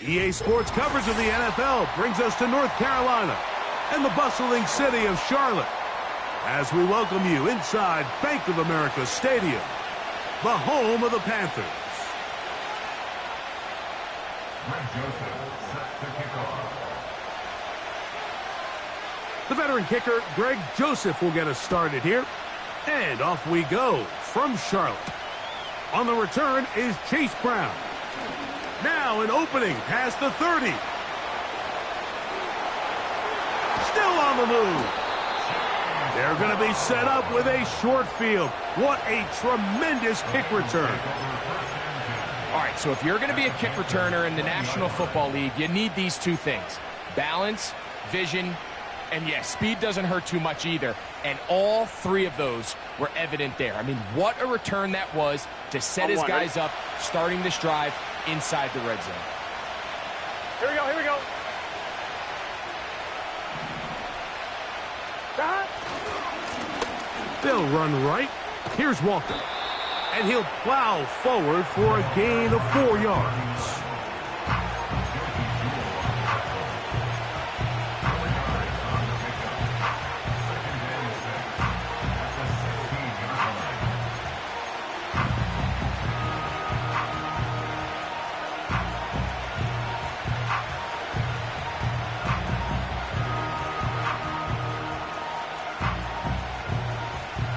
EA Sports coverage of the NFL brings us to North Carolina and the bustling city of Charlotte as we welcome you inside Bank of America Stadium, the home of the Panthers. The veteran kicker, Greg Joseph, will get us started here. And off we go from Charlotte. On the return is Chase Brown. Now an opening past the 30. Still on the move. They're going to be set up with a short field. What a tremendous kick return. All right, so if you're going to be a kick returner in the National Football League, you need these two things: balance, vision, and yes, speed doesn't hurt too much either. And all three of those were evident there. I mean, what a return that was to set his guys up, starting this drive inside the red zone. Here we go, here we go. They'll run right. Here's Walker. And he'll plow forward for a gain of 4 yards.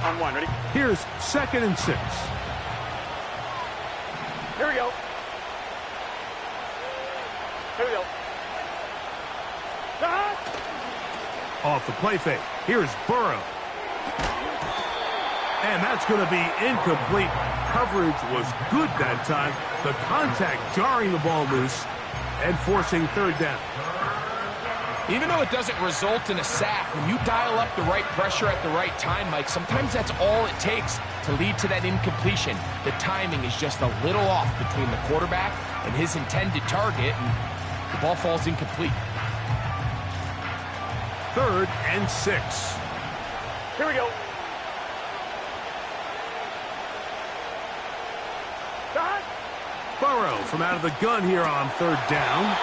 On one, ready? Here's 2nd and 6. Here we go. Here we go. Off the play fake. Here's Burrow. And that's going to be incomplete. Coverage was good that time. The contact jarring the ball loose and forcing 3rd down. Even though it doesn't result in a sack, when you dial up the right pressure at the right time, Mike, sometimes that's all it takes to lead to that incompletion. The timing is just a little off between the quarterback and his intended target, and the ball falls incomplete. 3rd and 6. Here we go. Burrow from out of the gun here on 3rd down.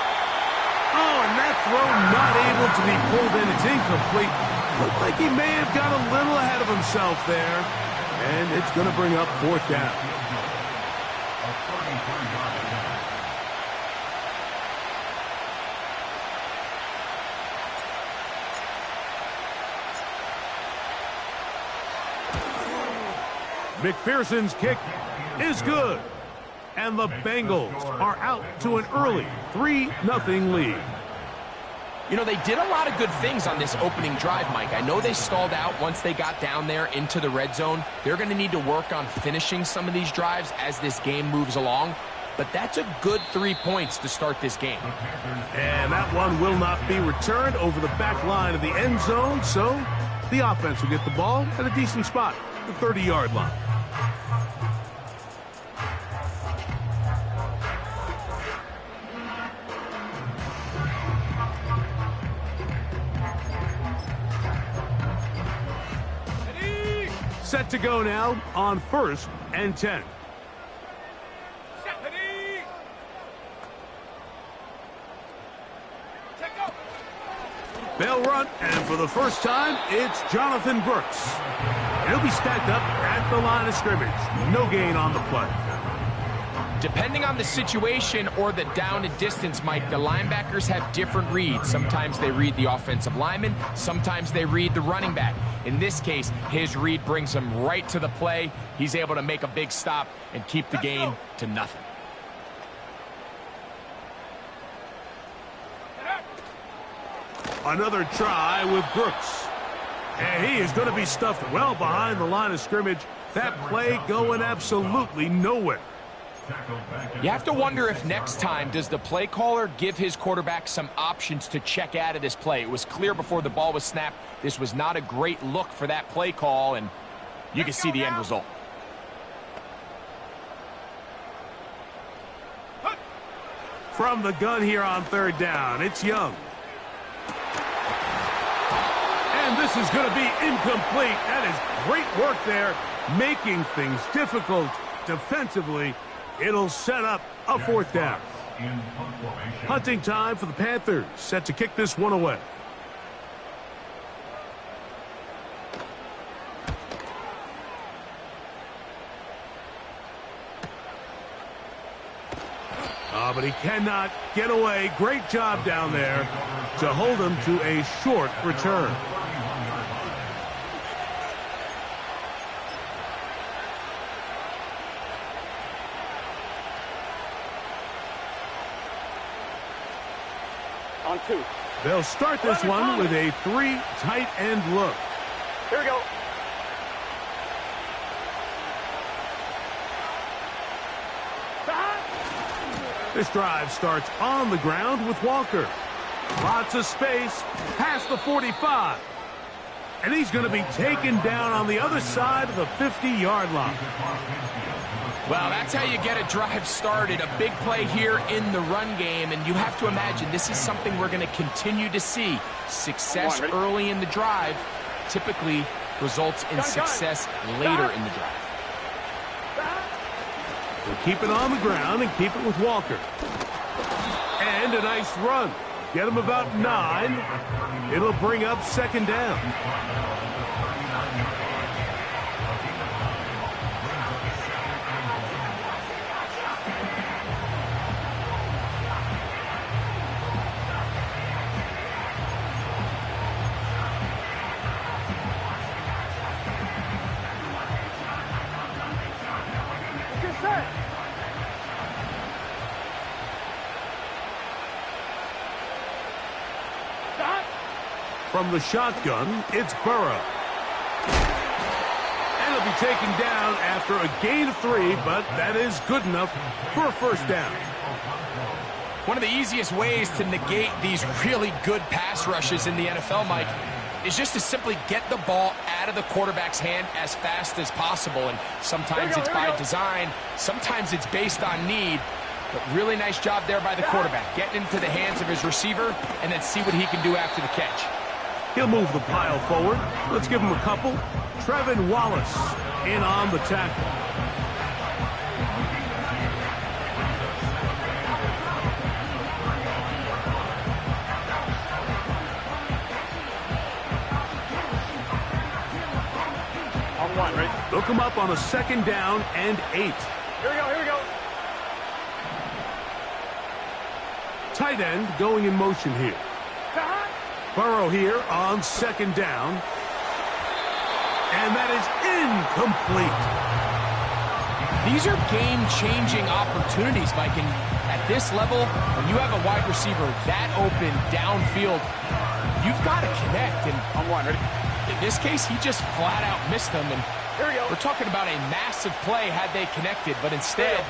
Oh, and that throw not able to be pulled in. It's incomplete. Looked like he may have got a little ahead of himself there. And it's going to bring up 4th down. McPherson's kick is good. And the Bengals are out to an early 3-0 lead. You know, they did a lot of good things on this opening drive, Mike. I know they stalled out once they got down there into the red zone. They're going to need to work on finishing some of these drives as this game moves along. But that's a good 3 points to start this game. And that one will not be returned over the back line of the end zone. So the offense will get the ball at a decent spot, the 30-yard line. Set to go now on 1st and 10. They'll run, and for the first time, it's Jonathan Brooks. He'll be stacked up at the line of scrimmage. No gain on the play. Depending on the situation or the down and distance, Mike, the linebackers have different reads. Sometimes they read the offensive lineman. Sometimes they read the running back. In this case, his read brings him right to the play. He's able to make a big stop and keep the game to nothing. Another try with Brooks. And he is going to be stuffed well behind the line of scrimmage. That play going absolutely nowhere. You have to wonder if next time, does the play caller give his quarterback some options to check out of this play? It was clear before the ball was snapped. This was not a great look for that play call, and you can see the end result. From the gun here on 3rd down, it's Young. And this is going to be incomplete. That is great work there, making things difficult defensively. It'll set up a 4th down. Hunting time for the Panthers, set to kick this one away. But he cannot get away. Great job down there to hold him to a short return. On 2. They'll start this one with a 3 tight end look. Here we go. This drive starts on the ground with Walker. Lots of space past the 45. And he's going to be taken down on the other side of the 50-yard line. Well, that's how you get a drive started. A big play here in the run game, and you have to imagine this is something we're going to continue to see. Success early in the drive typically results in success later in the drive. We'll keep it on the ground and keep it with Walker. And a nice run. Get him about 9. It'll bring up second down. From the shotgun, it's Burrow. And he'll be taken down after a gain of 3, but that is good enough for a first down. One of the easiest ways to negate these really good pass rushes in the NFL, Mike, is just to simply get the ball out of the quarterback's hand as fast as possible. And sometimes it's by design, sometimes it's based on need. But really nice job there by the quarterback, getting into the hands of his receiver and then see what he can do after the catch. He'll move the pile forward. Let's give him a couple. Trevin Wallace in on the tackle. On 1, ready? Look him up on a second down and 8. Here we go, here we go. Tight end going in motion here. Burrow here on second down. And that is incomplete. These are game-changing opportunities, Mike. And at this level, when you have a wide receiver that open downfield, you've got to connect. And on 1, ready? in this case, he just flat-out missed them. And here we go. We're talking about a massive play had they connected. But instead,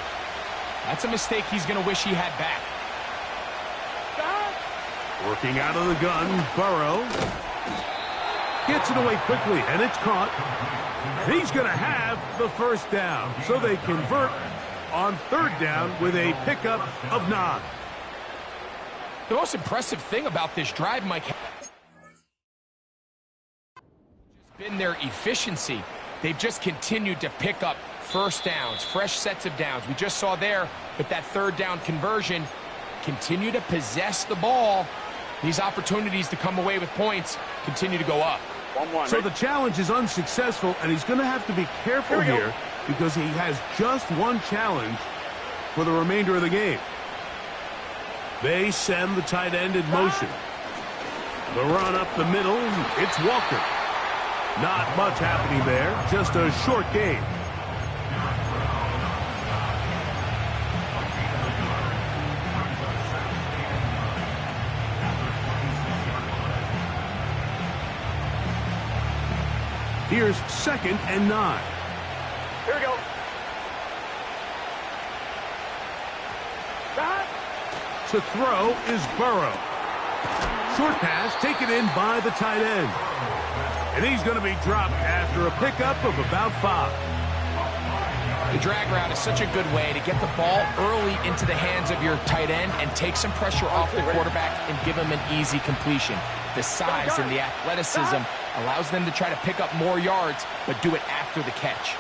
that's a mistake he's going to wish he had back. Working out of the gun, Burrow gets it away quickly, and it's caught. And he's going to have the first down, so they convert on third down with a pickup of 9. The most impressive thing about this drive, Mike, has been their efficiency. They've just continued to pick up first downs, fresh sets of downs. We just saw there with that third down conversion, continue to possess the ball. These opportunities to come away with points continue to go up. 1-1, so right? the challenge is unsuccessful, and he's going to have to be careful here because he has just one challenge for the remainder of the game. They send the tight end in motion. The run up the middle, it's Walker. Not much happening there, just a short gain. Here's second and 9. Here we go. To throw is Burrow. Short pass taken in by the tight end. And he's going to be dropped after a pickup of about 5. The drag route is such a good way to get the ball early into the hands of your tight end and take some pressure off the quarterback and give him an easy completion. The size and the athleticism allows them to try to pick up more yards, but do it after the catch.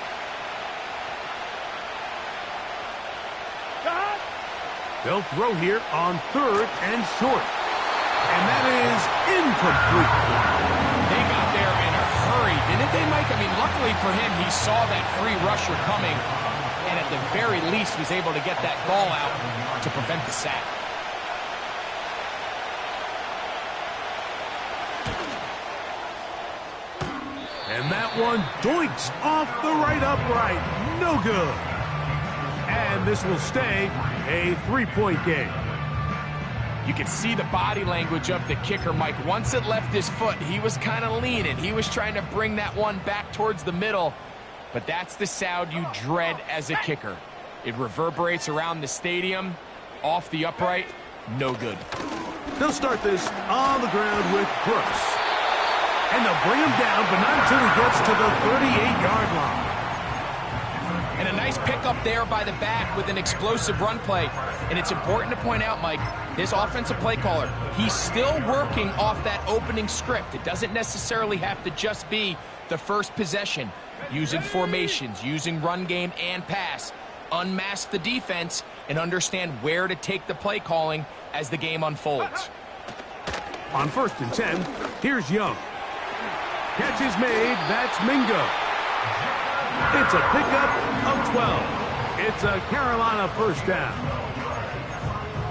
They'll throw here on 3rd and short. And that is incomplete. They got there in a hurry, didn't they, Mike? I mean, luckily for him, he saw that free rusher coming, and at the very least was able to get that ball out to prevent the sack. And that one doinks off the right upright. No good. And this will stay a 3-point game. You can see the body language of the kicker, Mike. Once it left his foot, he was kind of leaning. He was trying to bring that one back towards the middle. But that's the sound you dread as a kicker. It reverberates around the stadium, off the upright, no good. They'll start this on the ground with Brooks. And they'll bring him down, but not until he gets to the 38-yard line. And a nice pickup there by the back with an explosive run play. And it's important to point out, Mike, his offensive play caller, he's still working off that opening script. It doesn't necessarily have to just be the first possession. Using formations, using run game and pass. Unmask the defense and understand where to take the play calling as the game unfolds. On 1st and 10, here's Young. Catch is made, that's Mingo. It's a pickup of 12. It's a Carolina first down.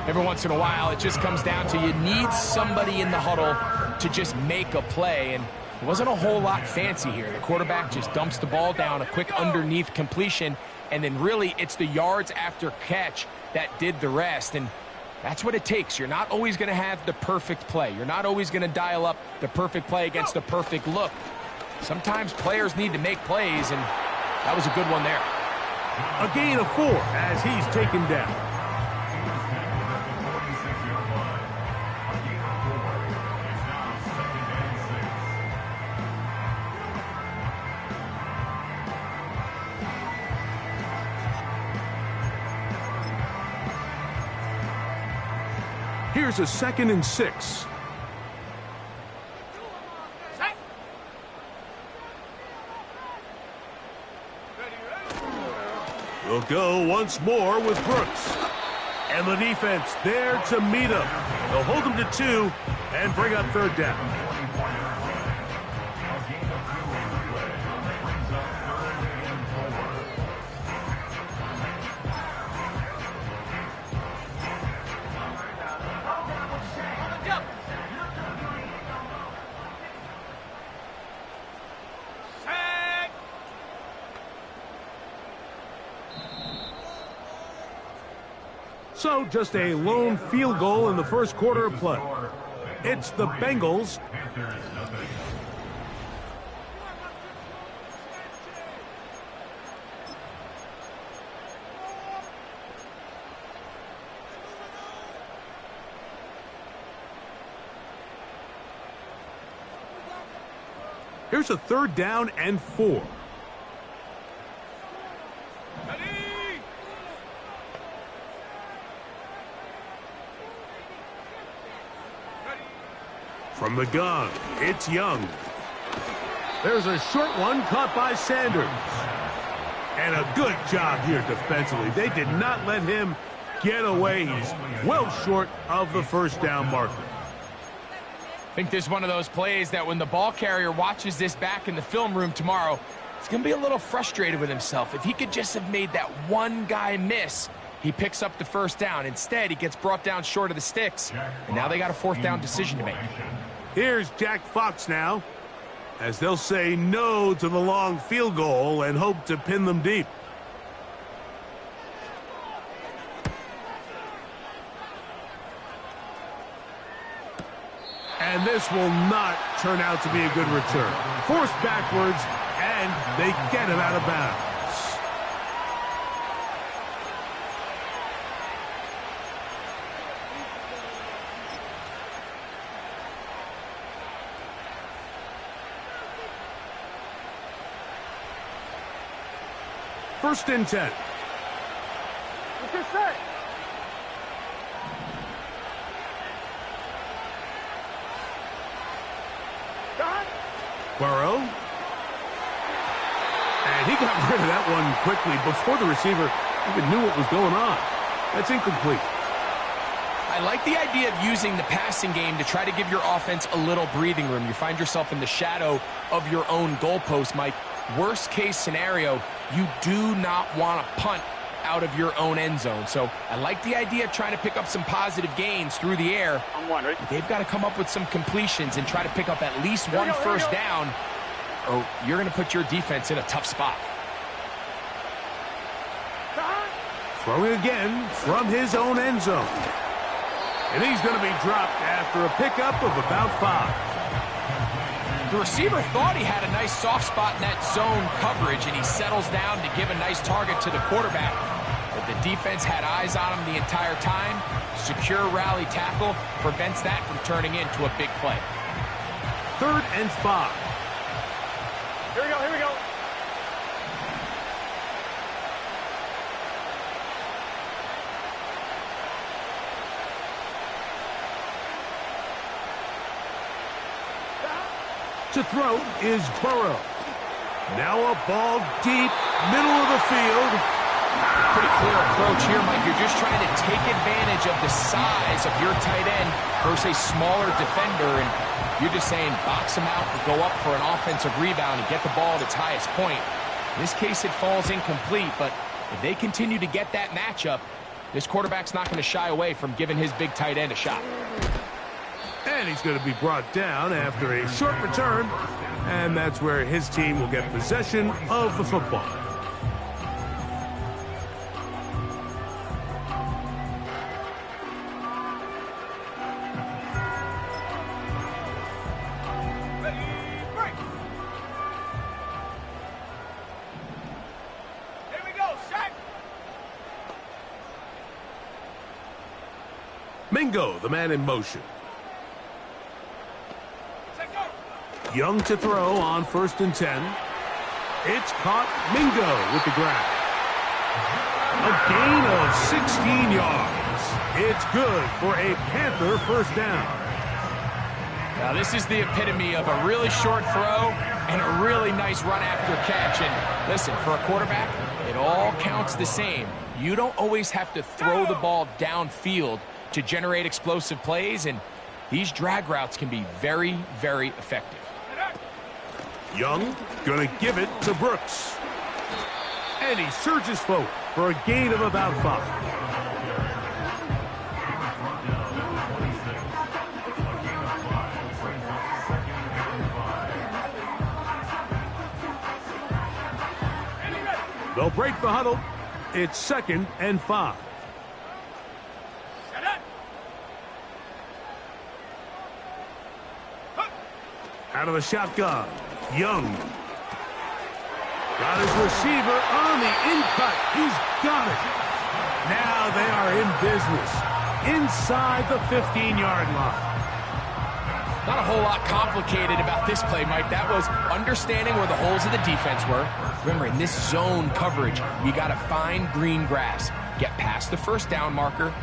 Every once in a while, it just comes down to you need somebody in the huddle to just make a play, and it wasn't a whole lot fancy here. The quarterback just dumps the ball down, a quick underneath completion, and then really it's the yards after catch that did the rest, and that's what it takes. You're not always going to have the perfect play. You're not always going to dial up the perfect play against the perfect look. Sometimes players need to make plays, and that was a good one there. A gain of 4 as he's taken down. Here's a 2nd and 6. We'll go once more with Brooks. And the defense there to meet him. They'll hold him to 2 and bring up 3rd down. So just a lone field goal in the first quarter of play. It's the Bengals. Here's a 3rd down and 4. From the gun, it's Young. There's a short one caught by Sanders. And a good job here defensively. They did not let him get away. He's well short of the first down marker. I think this is one of those plays that when the ball carrier watches this back in the film room tomorrow, he's going to be a little frustrated with himself. If he could just have made that one guy miss, he picks up the first down. Instead, he gets brought down short of the sticks, and now they got a 4th down decision to make. Here's Jack Fox now, as they'll say no to the long field goal and hope to pin them deep. And this will not turn out to be a good return. Forced backwards, and they get him out of bounds. First and 10. What's this say? Burrow. And he got rid of that one quickly before the receiver even knew what was going on. That's incomplete. I like the idea of using the passing game to try to give your offense a little breathing room. You find yourself in the shadow of your own goalpost, Mike. Worst case scenario, you do not want to punt out of your own end zone. So I like the idea of trying to pick up some positive gains through the air. I'm one, ready? They've got to come up with some completions and try to pick up at least one first down, or you're going to put your defense in a tough spot. Throwing again from his own end zone. And he's going to be dropped after a pickup of about 5. The receiver thought he had a nice soft spot in that zone coverage, and he settles down to give a nice target to the quarterback. But the defense had eyes on him the entire time. Secure rally tackle prevents that from turning into a big play. 3rd and 5. Here we go, here we go. To throw is Burrow. Now a ball deep, middle of the field. Pretty clear approach here, Mike. You're just trying to take advantage of the size of your tight end versus a smaller defender, and you're just saying box him out and go up for an offensive rebound and get the ball at its highest point. In this case, it falls incomplete, but if they continue to get that matchup, this quarterback's not going to shy away from giving his big tight end a shot. And he's going to be brought down after a short return, and that's where his team will get possession of the football. Here we go, set. Mingo, the man in motion. Young to throw on 1st and 10. It's caught. Mingo with the grab. A gain of 16 yards. It's good for a Panther first down. Now this is the epitome of a really short throw and a really nice run after catch. And listen, for a quarterback, it all counts the same. You don't always have to throw the ball downfield to generate explosive plays, and these drag routes can be very, very effective. Young going to give it to Brooks. And he surges forward for a gain of about 5. They'll break the huddle. It's 2nd and 5. Out of the shotgun. Young. Got his receiver on the in-cut. He's got it. Now they are in business. Inside the 15-yard line. Not a whole lot complicated about this play, Mike. That was understanding where the holes of the defense were. Remember, in this zone coverage, you got to find green grass. Get past the first down marker.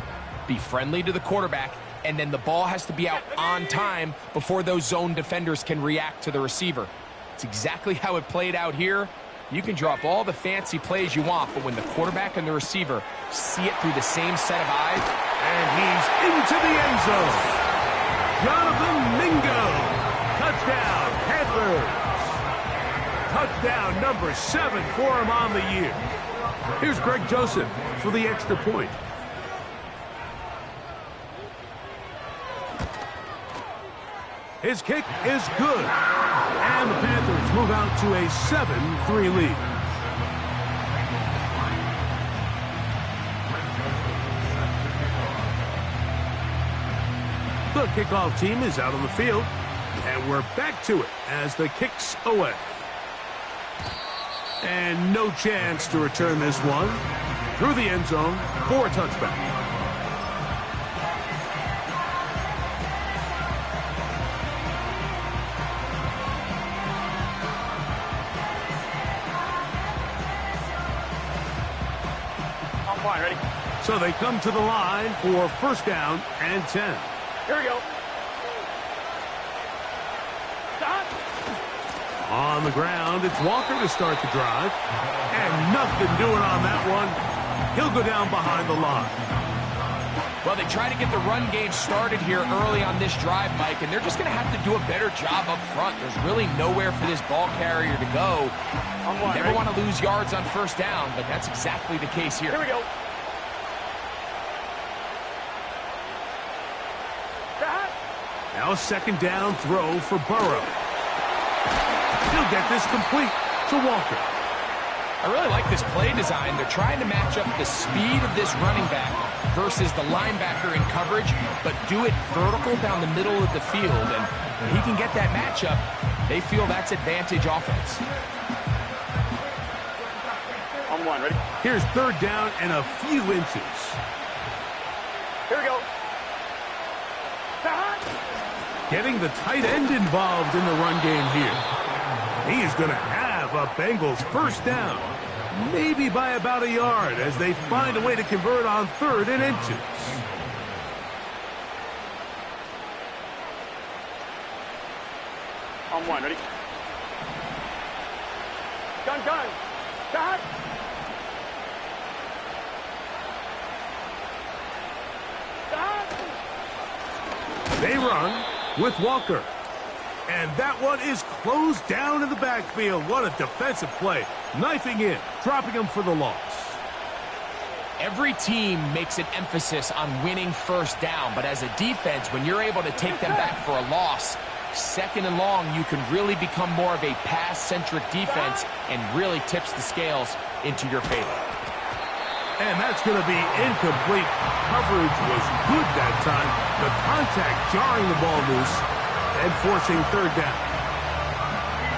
Be friendly to the quarterback. And then the ball has to be out on time before those zone defenders can react to the receiver. It's exactly how it played out here. You can drop all the fancy plays you want, but when the quarterback and the receiver see it through the same set of eyes. And he's into the end zone. Jonathan Mingo. Touchdown, Panthers. Touchdown number 7 for him on the year. Here's Greg Joseph for the extra point. His kick is good. And the Panthers move out to a 7-3 lead. The kickoff team is out on the field. And we're back to it as the kick's away. And no chance to return this one. Through the end zone for a touchback. Ready? So they come to the line for 1st down and 10. Here we go. Stop. On the ground, it's Walker to start the drive. And nothing doing on that one. He'll go down behind the line. Well, they try to get the run game started here early on this drive, Mike, and they're just going to have to do a better job up front. There's really nowhere for this ball carrier to go. You never want to lose yards on first down, but that's exactly the case here. Here we go. Now a second down throw for Burrow. He'll get this complete to Walker. I really like this play design. They're trying to match up the speed of this running back versus the linebacker in coverage, but do it vertical down the middle of the field. And when he can get that matchup, they feel that's advantage offense. On one, ready? Here's third down and a few inches. Here we go. Getting the tight end involved in the run game here. He is going to have a Bengals first down, maybe by about a yard, as they find a way to convert on 3rd and inches. On one, ready? Gun. Gun. They run with Walker. And that one is closed down in the backfield. What a defensive play. Knifing in, dropping him for the loss. Every team makes an emphasis on winning first down, but as a defense, when you're able to take them back for a loss, 2nd and long, you can really become more of a pass-centric defense and really tips the scales into your favor. And that's going to be incomplete. Coverage was good that time. The contact jarring the ball loose and forcing 3rd down.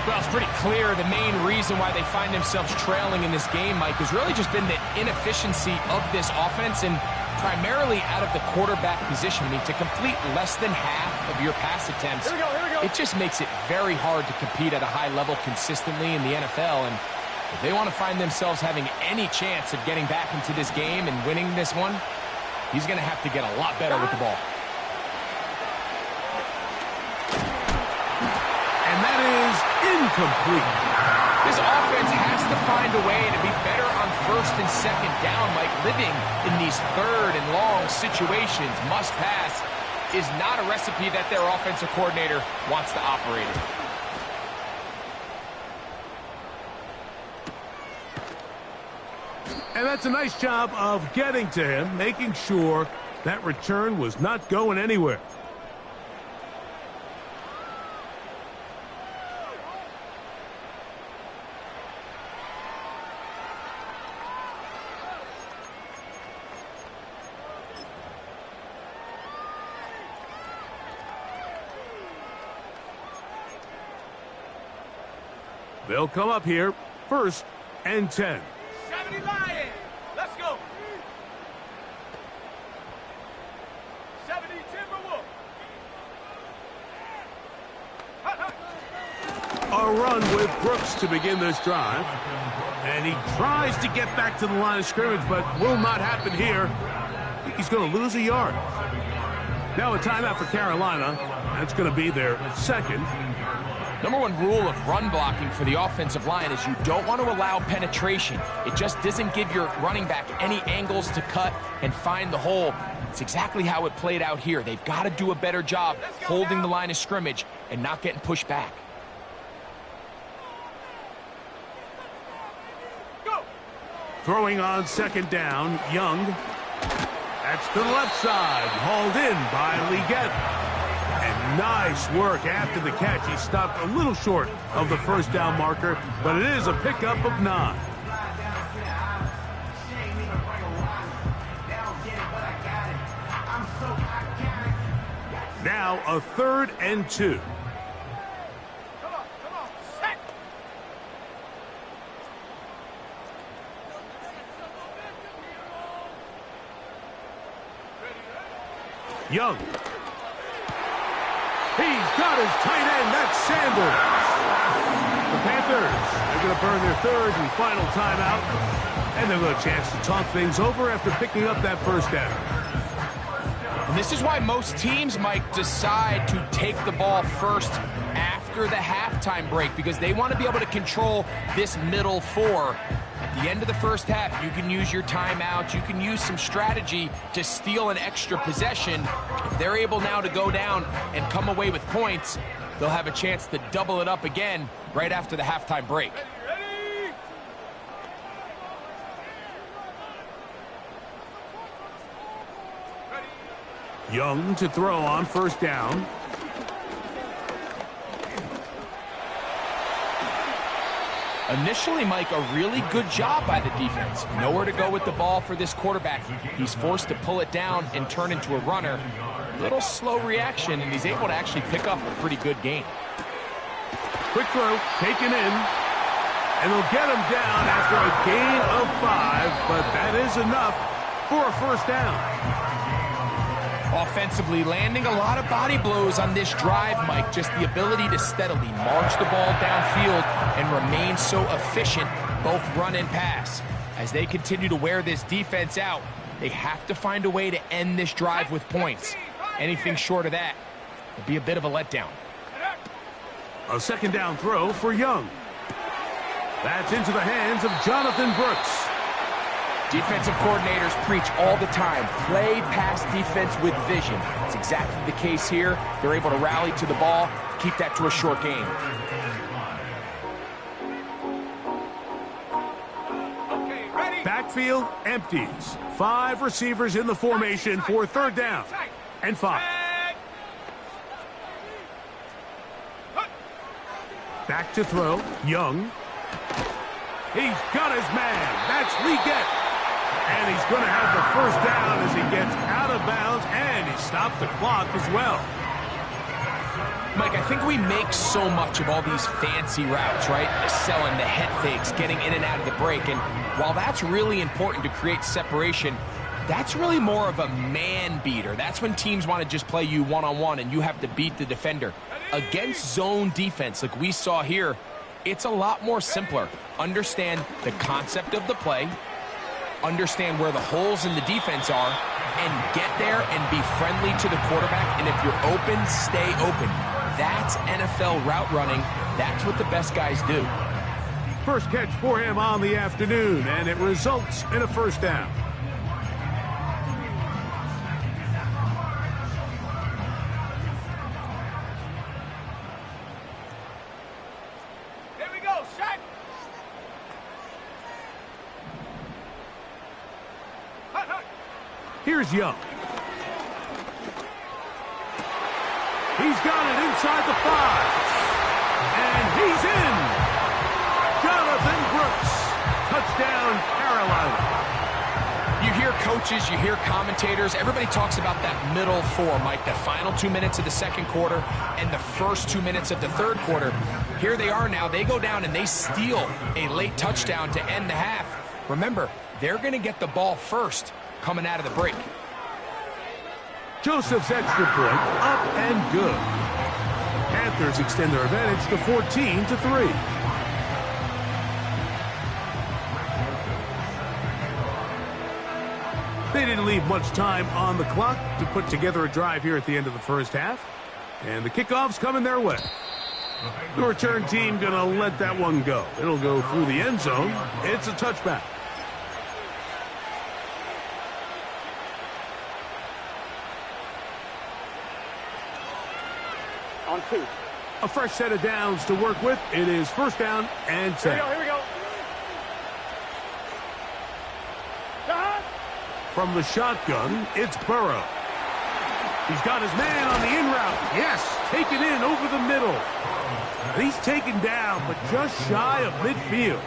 Well, it's pretty clear the main reason why they find themselves trailing in this game, Mike, has really just been the inefficiency of this offense and primarily out of the quarterback position. I mean, to complete less than half of your pass attempts, Here we go. it just makes it very hard to compete at a high level consistently in the NFL. And if they want to find themselves having any chance of getting back into this game and winning this one, he's going to have to get a lot better with the ball. And that is incomplete. This offense has to find a way to be better on 1st and 2nd down, Mike. Living in these 3rd and long situations, must pass, is not a recipe that their offensive coordinator wants to operate in. And that's a nice job of getting to him, making sure that return was not going anywhere. They'll come up here, 1st and 10. 70 Lions. Let's go. 70 Timberwolves. A run with Brooks to begin this drive. And he tries to get back to the line of scrimmage, but will not happen here. I think he's going to lose a yard. Now a timeout for Carolina. That's going to be their 2nd. Number one rule of run blocking for the offensive line is you don't want to allow penetration. It just doesn't give your running back any angles to cut and find the hole. It's exactly how it played out here. They've got to do a better job holding the line of scrimmage and not getting pushed back. Go. Throwing on 2nd down, Young. That's to the left side, hauled in by Liggett. And nice work after the catch. He stopped a little short of the 1st down marker, but it is a pickup of 9. Now a 3rd and 2. Come on. Set. Young. He's got his tight end. That's Sanders. The Panthers, they're going to burn their 3rd and final timeout. And they'll have a chance to talk things over after picking up that 1st down. And this is why most teams might decide to take the ball first after the halftime break, because they want to be able to control this middle 4. At the end of the first half, you can use your timeouts, you can use some strategy to steal an extra possession. If they're able now to go down and come away with points, they'll have a chance to double it up again right after the halftime break. Ready? Young to throw on first down. Initially, Mike, a really good job by the defense. Nowhere to go with the ball for this quarterback. He's forced to pull it down and turn into a runner. Little slow reaction, and he's able to actually pick up a pretty good gain. Quick throw, taken in. And they'll get him down after a gain of 5, but that is enough for a first down. Offensively, landing a lot of body blows on this drive, Mike. Just the ability to steadily march the ball downfield and remain so efficient, both run and pass. As they continue to wear this defense out, they have to find a way to end this drive with points. Anything short of that would be a bit of a letdown. A second down throw for Young. That's into the hands of Jonathan Brooks. Defensive coordinators preach all the time, play pass defense with vision. It's exactly the case here. They're able to rally to the ball, keep that to a short game. Okay, ready? Backfield empties. 5 receivers in the formation for third down and 5. Back to throw, Young. He's got his man. That's Leggett. And he's going to have the first down as he gets out of bounds, and he stopped the clock as well. Mike, I think we make so much of all these fancy routes, right? The selling, the head fakes, getting in and out of the break. And while that's really important to create separation, that's really more of a man beater. That's when teams want to just play you one-on-one and you have to beat the defender. Against zone defense like we saw here, it's a lot more simpler. Understand the concept of the play, understand where the holes in the defense are, and get there and be friendly to the quarterback. And if you're open, stay open. That's NFL route running. That's what the best guys do. First catch for him on the afternoon, and it results in a first down. Here we go, set. Hut, hut. Here's Young. He's got it inside the 5. And he's in. Jonathan Brooks. Touchdown, Carolina. You hear coaches, you hear commentators, everybody talks about that middle 4, Mike, the final 2 minutes of the second quarter and the first 2 minutes of the third quarter. Here they are now. They go down and they steal a late touchdown to end the half. Remember, they're going to get the ball first coming out of the break. Joseph's extra point up and good. Panthers extend their advantage to 14-3. They didn't leave much time on the clock to put together a drive here at the end of the first half. And the kickoff's coming their way. The return team going to let that one go. It'll go through the end zone. It's a touchback. On 2. A fresh set of downs to work with. It is first down and 10. Here we go. From the shotgun, it's Burrow. He's got his man on the in route. Yes, taken in over the middle. He's taken down, but just shy of midfield.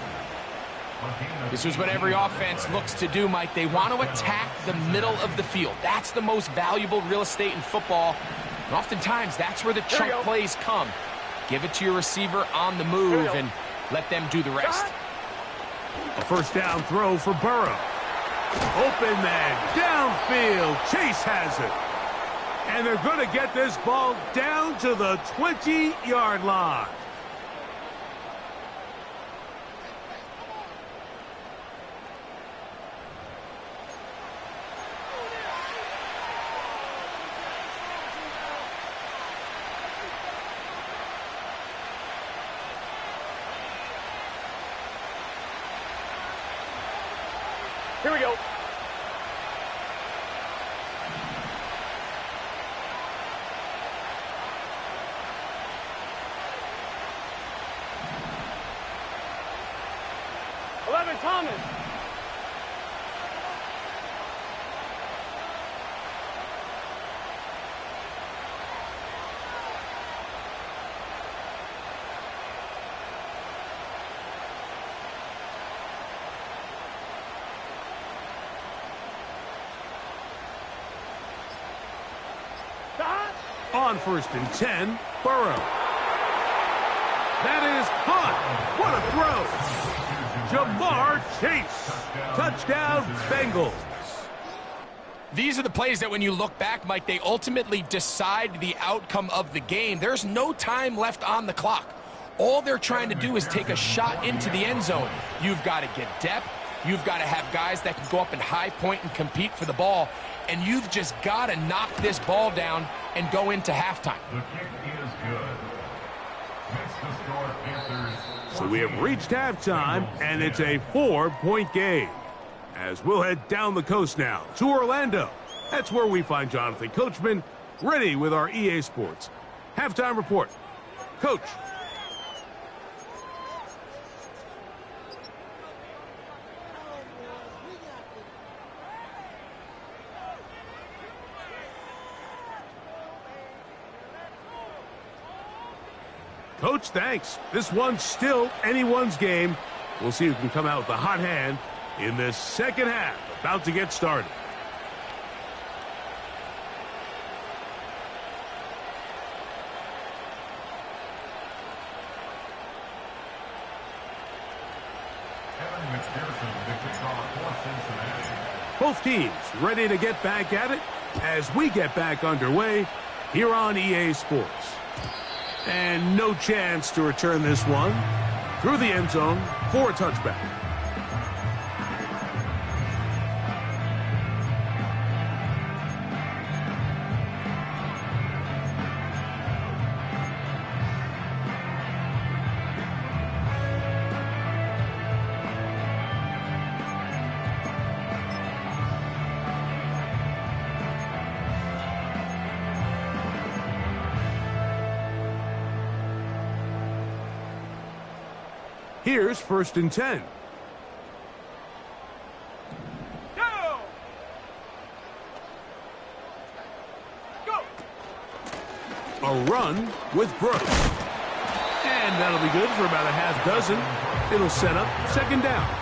This is what every offense looks to do, Mike. They want to attack the middle of the field. That's the most valuable real estate in football. And oftentimes, that's where the chunk plays come. Give it to your receiver on the move and let them do the rest. A first down throw for Burrow. Open man, downfield. Chase has it. And they're going to get this ball down to the 20-yard line. Here we go. Thomas. On 1st and 10, Burrow. That is caught. What a throw. Jamar Chase. Touchdown, Bengals. These are the plays that when you look back, Mike, they ultimately decide the outcome of the game. There's no time left on the clock. All they're trying to do is take a shot into the end zone. You've got to get depth. You've got to have guys that can go up and high point and compete for the ball. And you've just got to knock this ball down and go into halftime. The kick is good. Makes the score Panthers. So we have reached halftime, and it's a 4-point game. As we'll head down the coast now to Orlando. That's where we find Jonathan Coachman ready with our EA Sports halftime report. Coach. Coach, thanks. This one's still anyone's game. We'll see who can come out with a hot hand in this second half. About to get started. Both teams ready to get back at it as we get back underway here on EA Sports. And no chance to return this one through the end zone for a touchback. Here's 1st and 10. Go! Go! A run with Brooks. And that'll be good for about a half dozen. It'll set up 2nd down.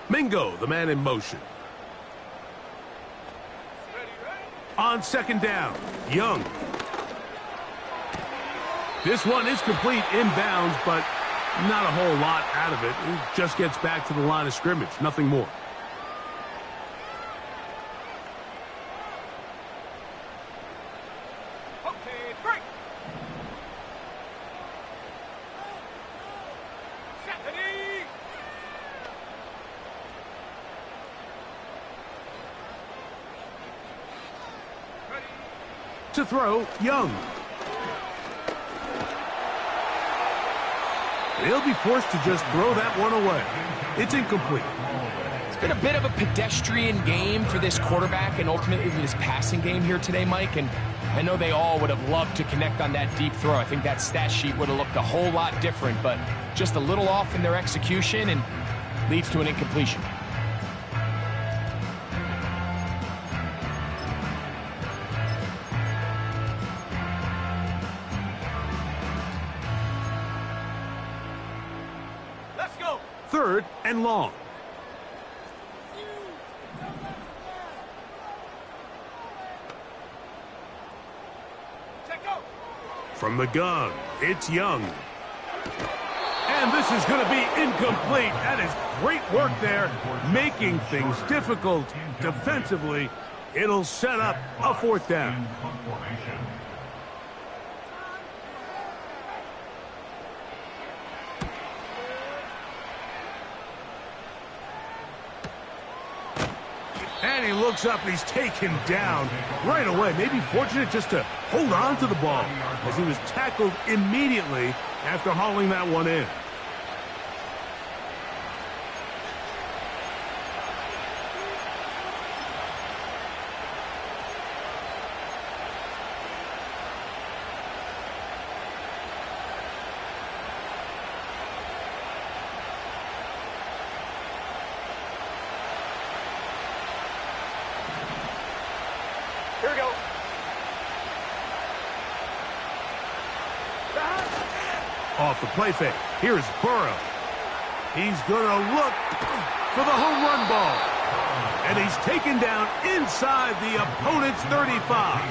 Mingo, the man in motion. On 2nd down, Young. This one is complete inbounds, but not a whole lot out of it. It just gets back to the line of scrimmage, nothing more. Okay, break! Ready! To throw, Young. They'll be forced to just throw that one away. It's incomplete. It's been a bit of a pedestrian game for this quarterback and ultimately this passing game here today, Mike. And I know they all would have loved to connect on that deep throw. I think that stat sheet would have looked a whole lot different, but just a little off in their execution and leads to an incompletion. Let's go! 3rd and long. Take out! From the gun, it's Young. And this is going to be incomplete. That is great work there, making things difficult defensively. It'll set up a 4th down. And he looks up, and he's taken down right away. Maybe fortunate just to hold on to the ball as he was tackled immediately after hauling that one in. Here we go. Off the play fake. Here's Burrow. He's going to look for the home run ball. And he's taken down inside the opponent's 35.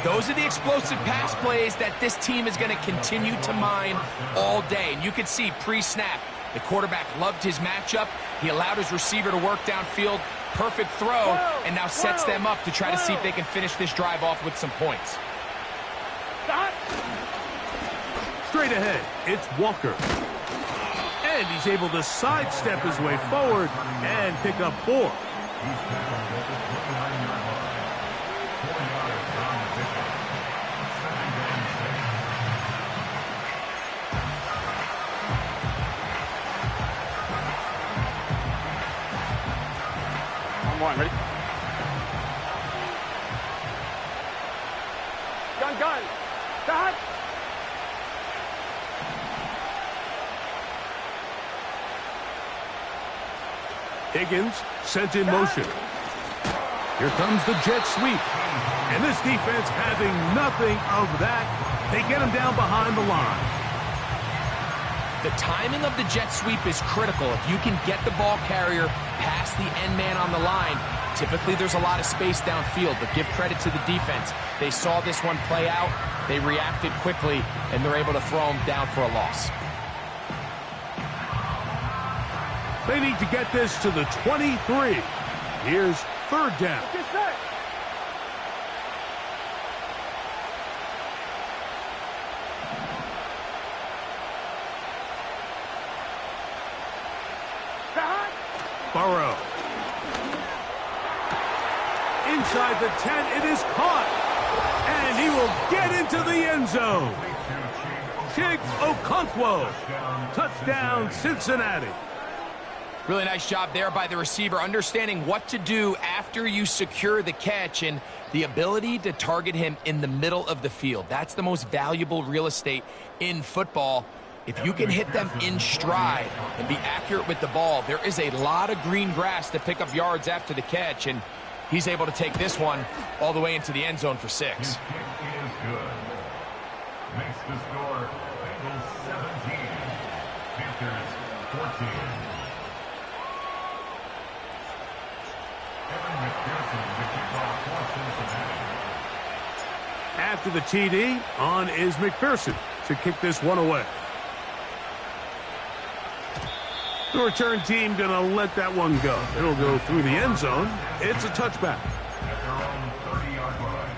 Those are the explosive pass plays that this team is going to continue to mine all day. And you can see pre-snap, the quarterback loved his matchup. He allowed his receiver to work downfield. Perfect throw, and now sets them up to try to see if they can finish this drive off with some points. Straight ahead, it's Walker. And he's able to sidestep his way forward and pick up 4. One, ready? Gun. Start. Higgins sent in motion. Here comes the jet sweep. And this defense having nothing of that. They get him down behind the line. The timing of the jet sweep is critical. If you can get the ball carrier past the end man on the line, typically there's a lot of space downfield, but give credit to the defense. They saw this one play out, they reacted quickly, and they're able to throw him down for a loss. They need to get this to the 23. Here's 3rd down. Burrow. Inside the 10, it is caught. And he will get into the end zone. Chig Okonkwo. Touchdown, Cincinnati. Really nice job there by the receiver, understanding what to do after you secure the catch and the ability to target him in the middle of the field. That's the most valuable real estate in football. If you can hit them in stride and be accurate with the ball, there is a lot of green grass to pick up yards after the catch, and he's able to take this one all the way into the end zone for 6. His kick is good. Makes the score Bengals 17, Panthers 14. After the TD, on is McPherson to kick this one away. The return team going to let that one go. It'll go through the end zone. It's a touchback. At their own 30-yard line.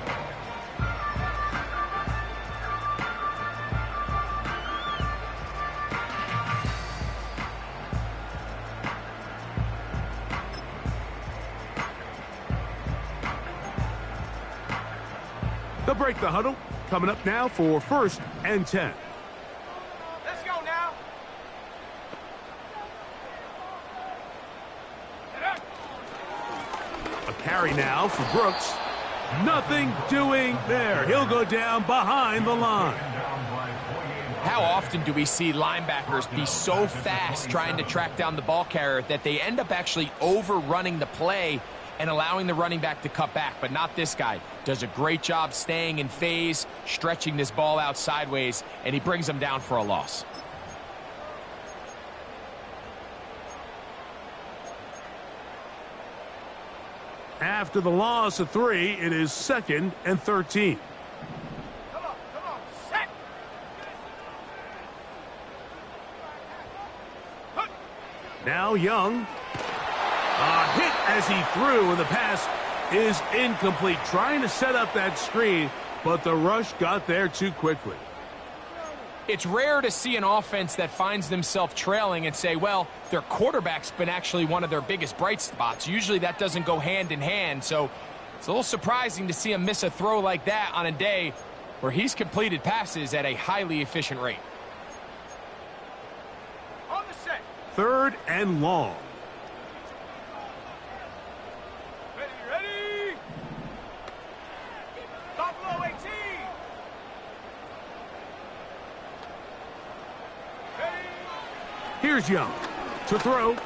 They'll break the huddle. Coming up now for 1st and 10. Let's go now. A carry now for Brooks. Nothing doing there. He'll go down behind the line. How often do we see linebackers be so fast trying to track down the ball carrier that they end up actually overrunning the play and allowing the running back to cut back? But not this guy. Does a great job staying in phase, stretching this ball out sideways, and he brings them down for a loss. After the loss of 3, it is 2nd and 13. Come on, set. Now Young. A hit as he threw, and the pass is incomplete. Trying to set up that screen, but the rush got there too quickly. It's rare to see an offense that finds themselves trailing and say, well, their quarterback's been actually one of their biggest bright spots. Usually that doesn't go hand in hand, so it's a little surprising to see him miss a throw like that on a day where he's completed passes at a highly efficient rate. On the set. 3rd and long. Ready. Buffalo 18. Ready. Here's Young to throw.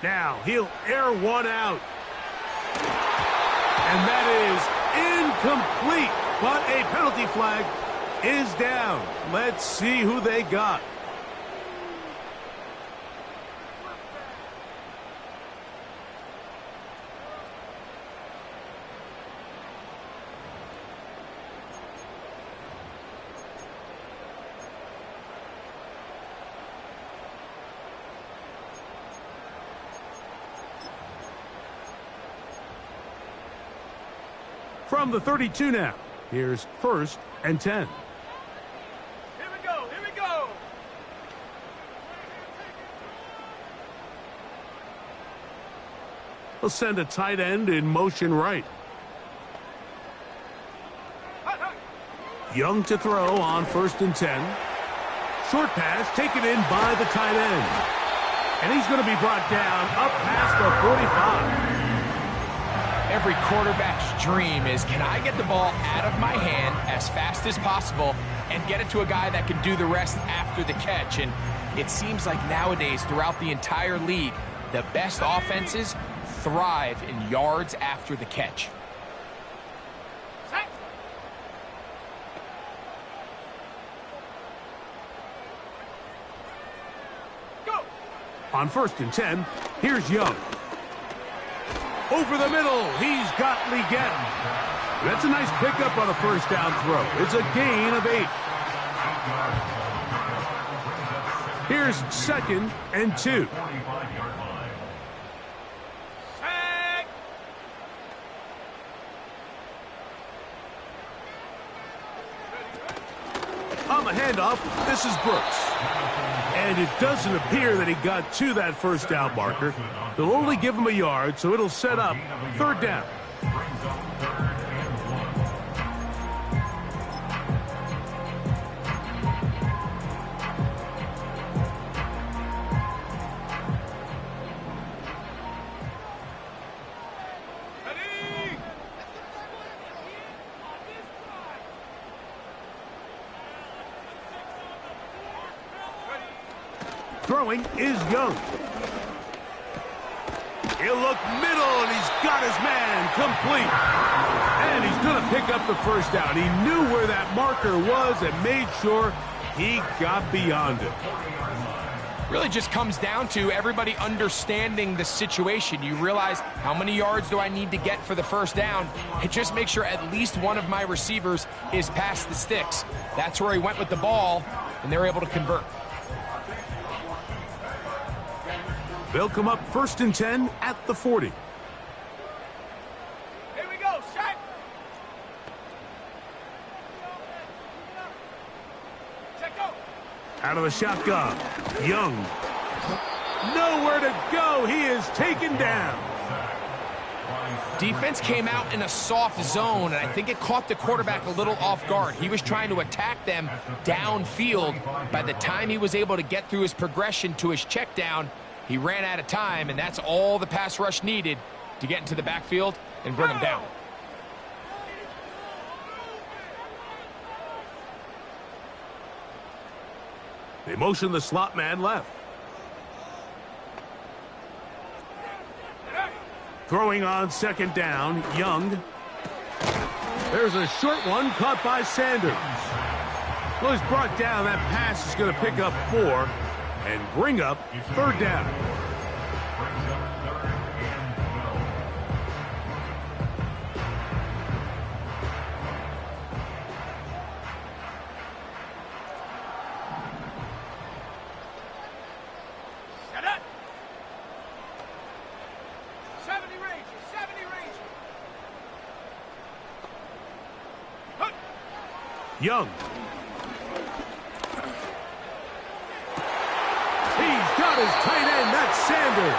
Now he'll air one out. And that is incomplete. But a penalty flag is down. Let's see who they got. From the 32 now. Here's 1st and 10. Here we go. He'll send a tight end in motion right. Young to throw on 1st and 10. Short pass taken in by the tight end. And he's going to be brought down up past the 45. Every quarterback's dream is, can I get the ball out of my hand as fast as possible and get it to a guy that can do the rest after the catch? And it seems like nowadays, throughout the entire league, the best offenses thrive in yards after the catch. Set. Go. On 1st and 10, here's Young. Over the middle, he's got Ligettin. That's a nice pickup on a 1st down throw. It's a gain of 8. Here's 2nd and 2. Set. On the handoff, this is Brooks. And it doesn't appear that he got to that 1st down marker. They'll only give him a yard, so it'll set up 3rd down. Ready. Throwing is Young. He'll look middle, and he's got his man complete. And he's going to pick up the 1st down. He knew where that marker was and made sure he got beyond it. Really just comes down to everybody understanding the situation. You realize, how many yards do I need to get for the 1st down? And just make sure at least one of my receivers is past the sticks. That's where he went with the ball, and they're able to convert. They'll come up 1st and 10 at the 40. Here we go. Set. Check go. Out of the shotgun, Young. Nowhere to go. He is taken down. Defense came out in a soft zone, and I think it caught the quarterback a little off guard. He was trying to attack them downfield. By the time he was able to get through his progression to his check down, he ran out of time, and that's all the pass rush needed to get into the backfield and bring him down. They motion the slot man left. Throwing on 2nd down, Young. There's a short one caught by Sanders. Well, he's brought down. That pass is going to pick up 4 and bring up 3rd down. Set up. 70 Ranger. 70 Ranger. Huh. Young. He's got his tight end. That's Sanders.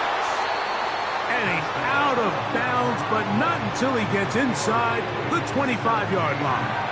And he's out of bounds, but not until he gets inside the 25-yard line.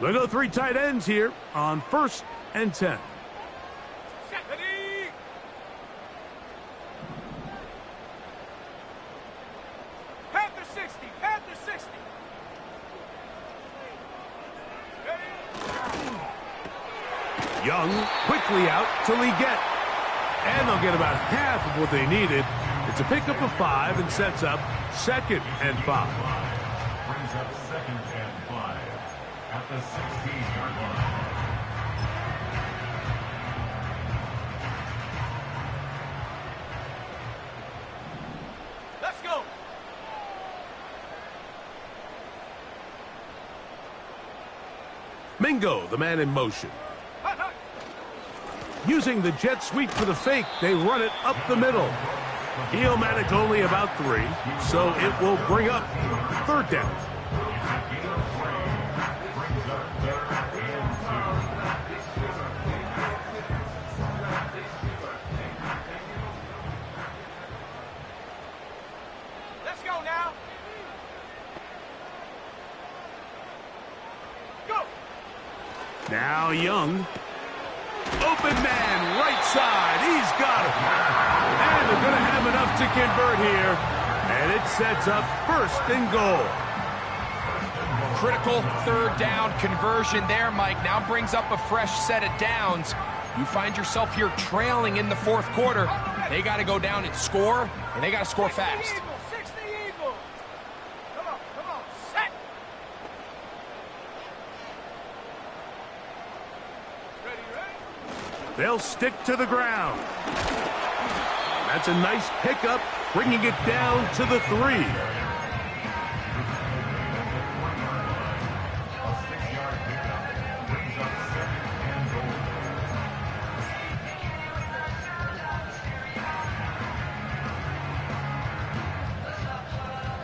We'll go 3 tight ends here on 1st and 10. Ready. Panther 60. Panther 60. Ready. Young quickly out to Leggett. And they'll get about half of what they needed. It's a pickup of 5 and sets up 2nd and 5. Brings up 2nd and 5 at the 16-yard line. Let's go. Mingo, the man in motion. Hut, hut. Using the jet sweep for the fake, they run it up the middle. He'll manage only about 3, so it will bring up 3rd down. Let's go now. Go. Now Young. Open man, right side. He's got it. And they're going to have enough to convert here. And it sets up 1st and goal. Critical 3rd down conversion there, Mike. Now brings up a fresh set of downs. You find yourself here trailing in the 4th quarter. They got to go down and score, and they got to score fast. 60 Eagles. Come on, set. Ready. They'll stick to the ground. That's a nice pickup, bringing it down to the 3. A 6-yard pickup brings up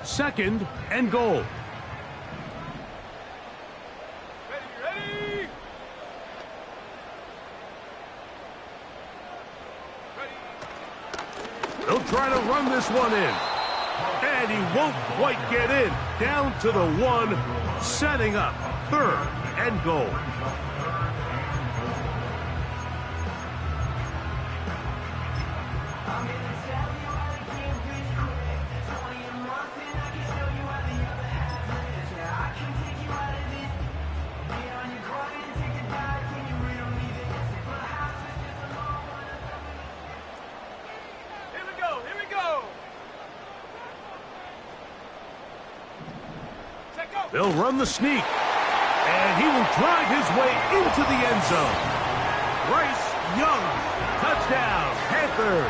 2nd and goal. 2nd and goal. Ready. They'll try to run this one in. And he won't quite get in. Down to the 1, setting up 3rd and goal. Here we go. Set go. They'll run the sneak. And he will drive his way into the end zone. Bryce Young, touchdown, Panthers.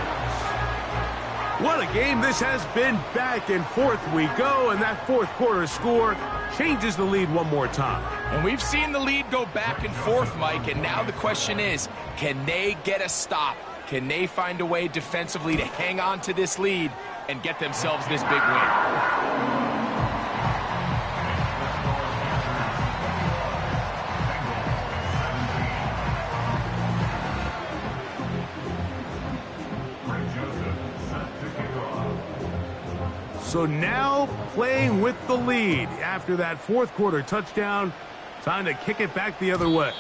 What a game this has been. Back and forth we go, and that 4th quarter score changes the lead one more time. And we've seen the lead go back and forth, Mike, and now the question is, can they get a stop? Can they find a way defensively to hang on to this lead and get themselves this big win? So now playing with the lead after that 4th quarter touchdown. Time to kick it back the other way.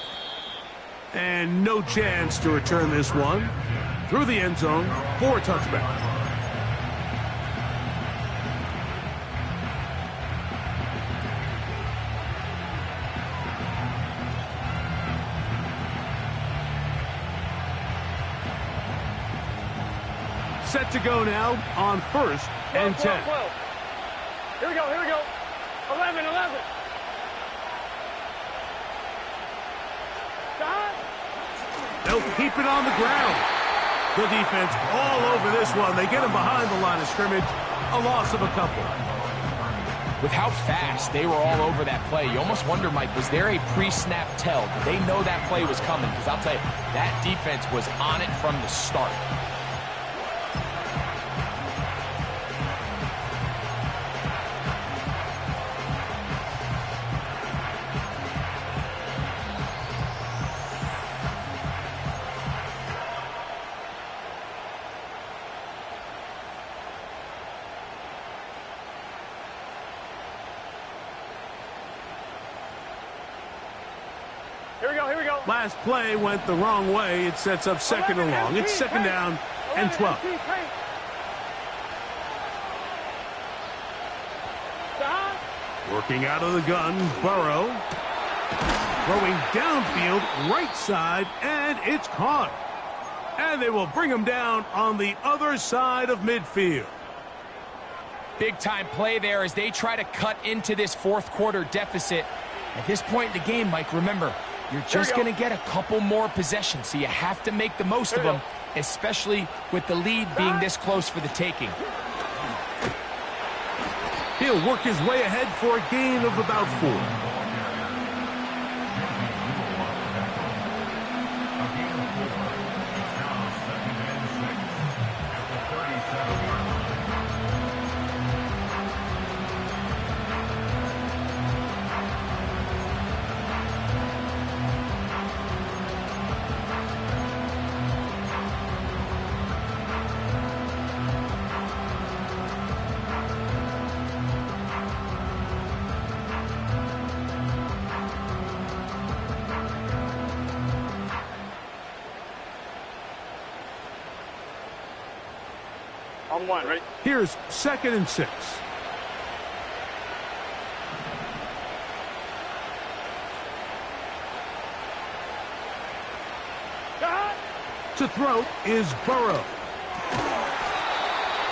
And no chance to return this one through the end zone for a touchback. Set to go now on 1st and 10. 12. Here we go. 11. They'll keep it on the ground. The defense all over this one. They get him behind the line of scrimmage. A loss of a couple. With how fast they were all over that play, you almost wonder, Mike, was there a pre-snap tell? Did they know that play was coming? Because I'll tell you, that defense was on it from the start. Here we go, here we go. Last play went the wrong way. It sets up second and long. It's second down and 12. Working out of the gun, Burrow. Throwing downfield, right side, and it's caught. And they will bring him down on the other side of midfield. Big-time play there as they try to cut into this fourth quarter deficit. At this point in the game, Mike, remember, you're just going to get a couple more possessions, so you have to make the most of them, especially with the lead being this close for the taking. He'll work his way ahead for a gain of about 4. On one, ready? Here's second and 6. To throw is Burrow.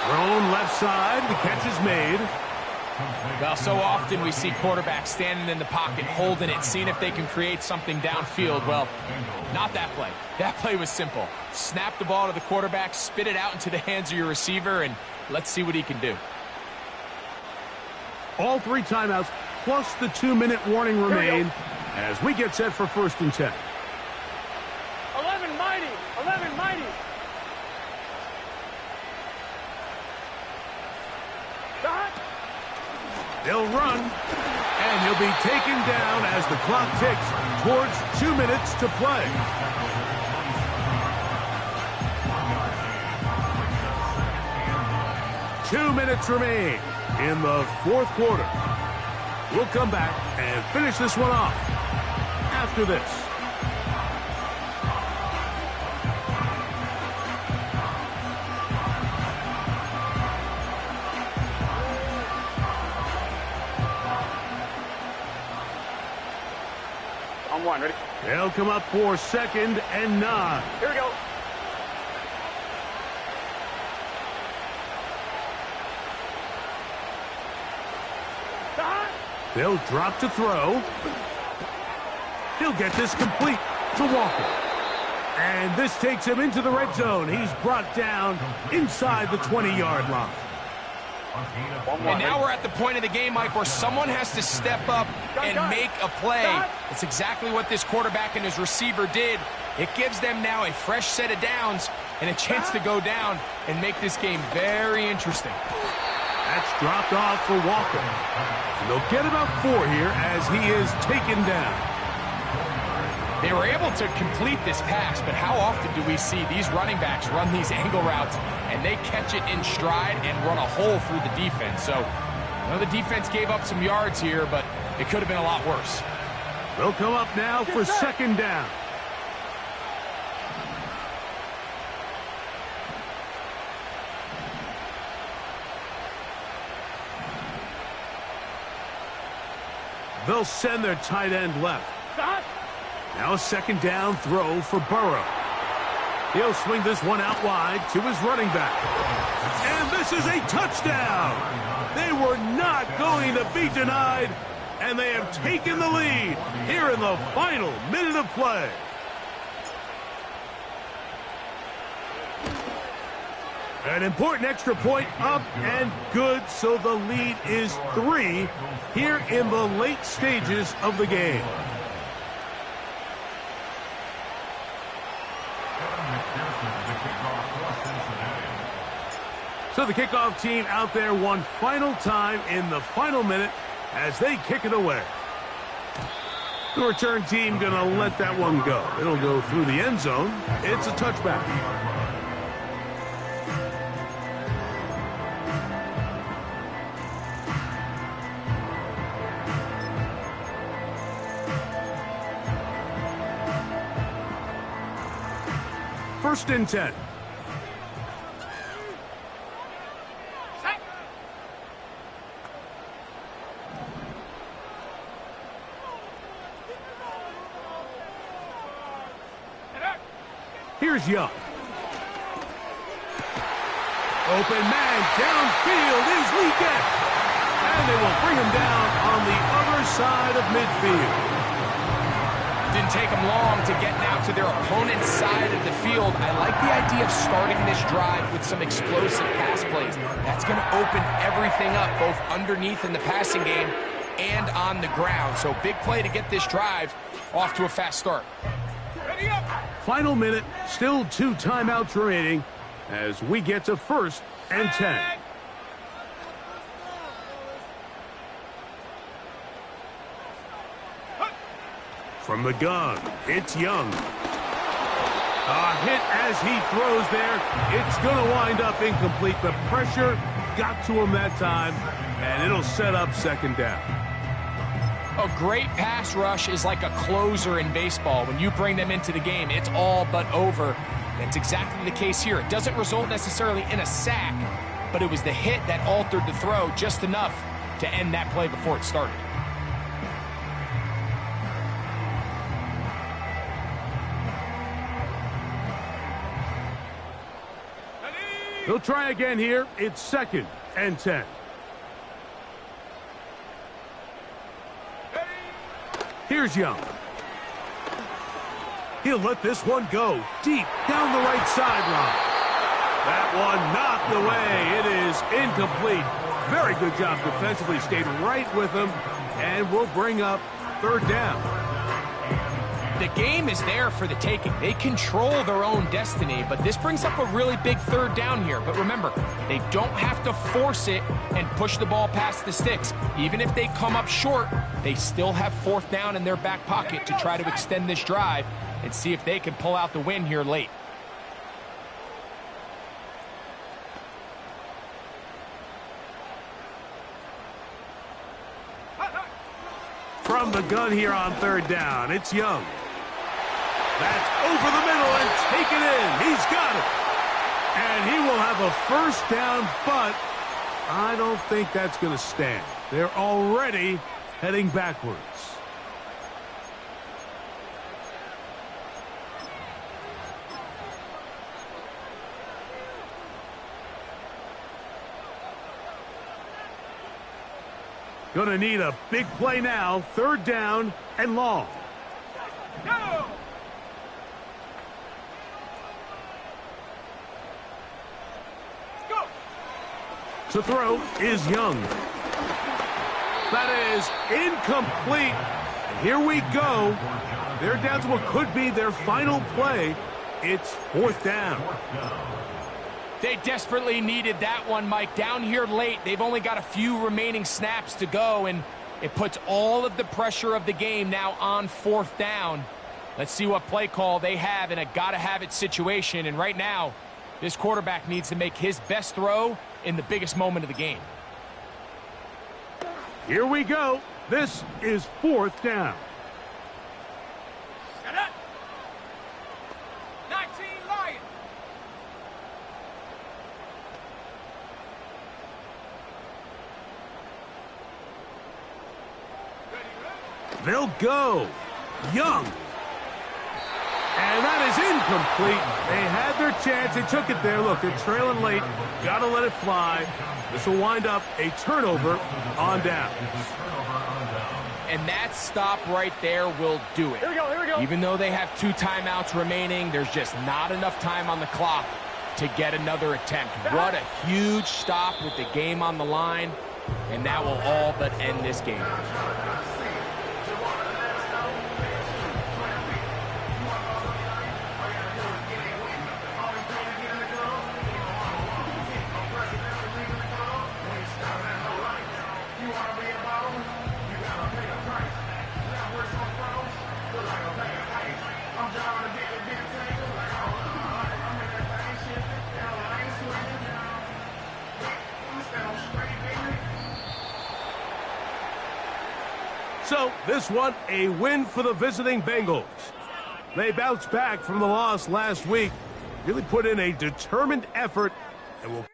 Thrown left side. The catch is made. Well, so often we see quarterbacks standing in the pocket, holding it, seeing if they can create something downfield. Well, not that play. That play was simple. Snap the ball to the quarterback, spit it out into the hands of your receiver, and let's see what he can do. All 3 timeouts plus the 2-minute warning remain as we get set for first and 10. 11 mighty, 11 mighty. They'll run, and he'll be taken down as the clock ticks towards 2 minutes to play. Two minutes remain in the fourth quarter. We'll come back and finish this one off after this. On one, ready? They'll come up for second and 9. Here we go. They'll drop to throw. He'll get this complete to Walker. And this takes him into the red zone. He's brought down inside the 20-yard line. And now we're at the point of the game, Mike, where someone has to step up and make a play. It's exactly what this quarterback and his receiver did. It gives them now a fresh set of downs and a chance to go down and make this game very interesting. That's dropped off for Walker. And they'll get about 4 here as he is taken down. They were able to complete this pass, but how often do we see these running backs run these angle routes and they catch it in stride and run a hole through the defense? So, the defense gave up some yards here, but it could have been a lot worse. They'll come up now for second down. They'll send their tight end left. Now a second down throw for Burrow. He'll swing this one out wide to his running back. And this is a touchdown. They were not going to be denied, and they have taken the lead here in the final minute of play. An important extra point up and good, so the lead is 3 here in the late stages of the game. So the kickoff team out there one final time in the final minute as they kick it away. The return team going to let that one go. It'll go through the end zone. It's a touchback. First and 10. Here's Young. Open man downfield is Weekend. And they will bring him down on the other side of midfield. Didn't take them long to get out to their opponent's side of the field. I like the idea of starting this drive with some explosive pass plays. That's going to open everything up, both underneath in the passing game and on the ground. So big play to get this drive off to a fast start. Ready up. Final minute, still 2 timeouts remaining as we get to first and 10. From the gun, it's Young. A hit as he throws there. It's going to wind up incomplete. The pressure got to him that time, and it'll set up second down. A great pass rush is like a closer in baseball. When you bring them into the game, it's all but over. That's exactly the case here. It doesn't result necessarily in a sack, but it was the hit that altered the throw just enough to end that play before it started. They'll try again here. It's second and 10. Here's Young. He'll let this one go deep down the right sideline. That one knocked away. It is incomplete. Very good job defensively. Stayed right with him, and we'll bring up third down. The game is there for the taking. They control their own destiny, but this brings up a really big third down here. But remember, they don't have to force it and push the ball past the sticks. Even if they come up short, they still have fourth down in their back pocket to try to extend this drive and see if they can pull out the win here late. From the gun here on third down, it's Young. That's over the middle and taken in. He's got it. And he will have a first down, but I don't think that's going to stand. They're already heading backwards. Going to need a big play now. Third down and long. Go! Go! To throw is Young. That is incomplete. Here we go. They're down to what could be their final play. It's fourth down. They desperately needed that one, Mike. Down here late, they've only got a few remaining snaps to go, and it puts all of the pressure of the game now on fourth down. Let's see what play call they have in a gotta-have-it situation. And right now, this quarterback needs to make his best throw in the biggest moment of the game. Here we go. This is fourth down. Set up. 19 Lions. They'll go. Young. And that is incomplete. They had their chance. They took it there. Look, they're trailing late. Got to let it fly. This will wind up a turnover on down. And that stop right there will do it. Here we go, here we go. Even though they have 2 timeouts remaining, there's just not enough time on the clock to get another attempt. What a huge stop with the game on the line, and that will all but end this game. So, this one, a win for the visiting Bengals. They bounced back from the loss last week, really put in a determined effort, and will